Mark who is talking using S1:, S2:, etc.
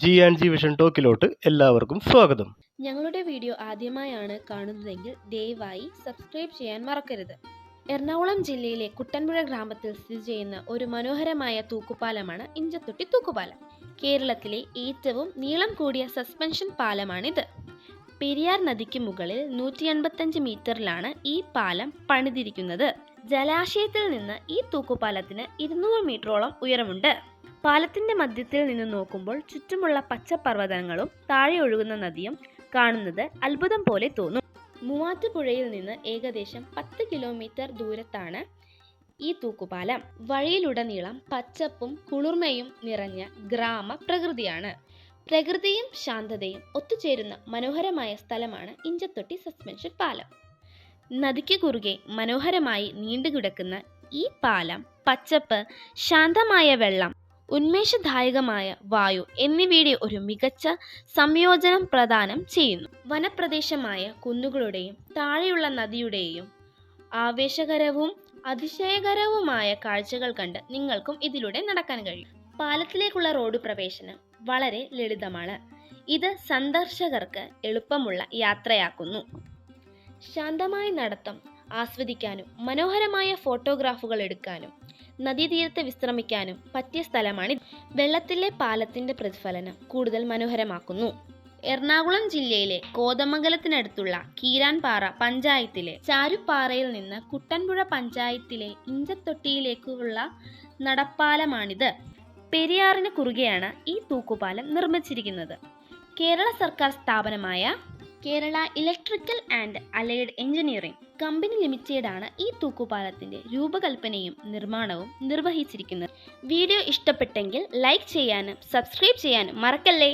S1: G vision ടോക്കിലോട്ട് എല്ലാവർക്കും സ്വാഗതം.
S2: ഞങ്ങളുടെ വീഡിയോ ആദ്യമായാണ് കാണുന്നതെങ്കിൽ ദയവായി സബ്സ്ക്രൈബ് ചെയ്യാൻ മറക്കരുത്. എറണാകുളം ജില്ലയിലെ കുട്ടൻപുഴ ഗ്രാമത്തിൽ സ്ഥിതി ചെയ്യുന്ന ഒരു മനോഹരമായ തൂക്കുപാലമാണ് ഇഞ്ചത്തൊട്ടി തൂക്കുപാലം. കേരളത്തിലെ ഏറ്റവും നീളം കൂടിയ സസ്പെൻഷൻ പാലമാണിത്. പെരിയാർ നദിക്ക് മുകളിൽ 185 മീറ്ററിലാണ് ഈ പാലം പണിതിരിക്കുന്നത്. ജലാശയത്തിൽ നിന്ന് ഈ തൂക്കുപാലത്തിന് 200 മീറ്ററോളം ഉയരമുണ്ട്. പാലത്തിന്റെ മധ്യത്തിൽ നിന്ന് നോക്കുമ്പോൾ ചുറ്റുമുള്ള പച്ചപ്പർവ്വതങ്ങളും താഴെ ഒഴുകുന്ന നദിയും കാണുന്നത് അത്ഭുതം പോലെ തോന്നും. മൂവാറ്റുപുഴയിൽ നിന്ന് ഏകദേശം 10 കിലോമീറ്റർ ദൂരത്താണ് ഈ തൂക്കുപാലം. വഴിയിലുടനീളം പച്ചപ്പും കുളിർമയും നിറഞ്ഞ ഗ്രാമ പ്രകൃതിയാണ്. പ്രകൃതിയും ശാന്തതയും ഒത്തുചേരുന്ന മനോഹരമായ സ്ഥലമാണ് ഇഞ്ചത്തൊട്ടി സസ്പെൻഷൻ പാലം. നദിക്ക് കുറുകെ മനോഹരമായി നീണ്ടുകിടക്കുന്ന ഈ പാലം പച്ചപ്പ്, ശാന്തമായ വെള്ളം, ഉന്മേഷദായകമായ വായു എന്നിവയുടെ ഒരു മികച്ച സംയോജനം പ്രദാനം ചെയ്യുന്നു. വനപ്രദേശമായ കുന്നുകളുടെയും താഴെയുള്ള നദിയുടെയും ആവേശകരവും അതിശയകരവുമായ കാഴ്ചകൾ കണ്ട് നിങ്ങൾക്കും ഇതിലൂടെ നടക്കാൻ കഴിയും. പാലത്തിലേക്കുള്ള റോഡ് പ്രവേശനം വളരെ ലളിതമാണ്. ഇത് സന്ദർശകർക്ക് എളുപ്പമുള്ള യാത്രയാക്കുന്നു. ശാന്തമായ നടത്തം ആസ്വദിക്കാനും മനോഹരമായ ഫോട്ടോഗ്രാഫുകൾ എടുക്കാനും നദീതീരത്ത് വിശ്രമിക്കാനും പറ്റിയ സ്ഥലമാണിത്. വെള്ളത്തിലെ പാലത്തിന്റെ പ്രതിഫലനം കൂടുതൽ മനോഹരമാക്കുന്നു. എറണാകുളം ജില്ലയിലെ കോതമംഗലത്തിനടുത്തുള്ള കീരാൻപാറ പഞ്ചായത്തിലെ ചാരുപ്പാറയിൽ നിന്ന് കുട്ടൻപുഴ പഞ്ചായത്തിലെ ഇഞ്ചത്തൊട്ടിയിലേക്കുള്ള നടപ്പാലമാണിത്. പെരിയാറിന് കുറുകെയാണ് ഈ തൂക്കുപാലം നിർമ്മിച്ചിരിക്കുന്നത്. കേരള സർക്കാർ സ്ഥാപനമായ Kerala electrical and allied engineering company ലിമിറ്റഡാണ് ഈ തൂക്കുപാലത്തിന്റെ രൂപകൽപ്പനയും നിർമ്മാണവും നിർവഹിച്ചിരിക്കുന്നത്. വീഡിയോ ഇഷ്ടപ്പെട്ടെങ്കിൽ ലൈക്ക് ചെയ്യാനും സബ്സ്ക്രൈബ് ചെയ്യാനും മറക്കല്ലേ.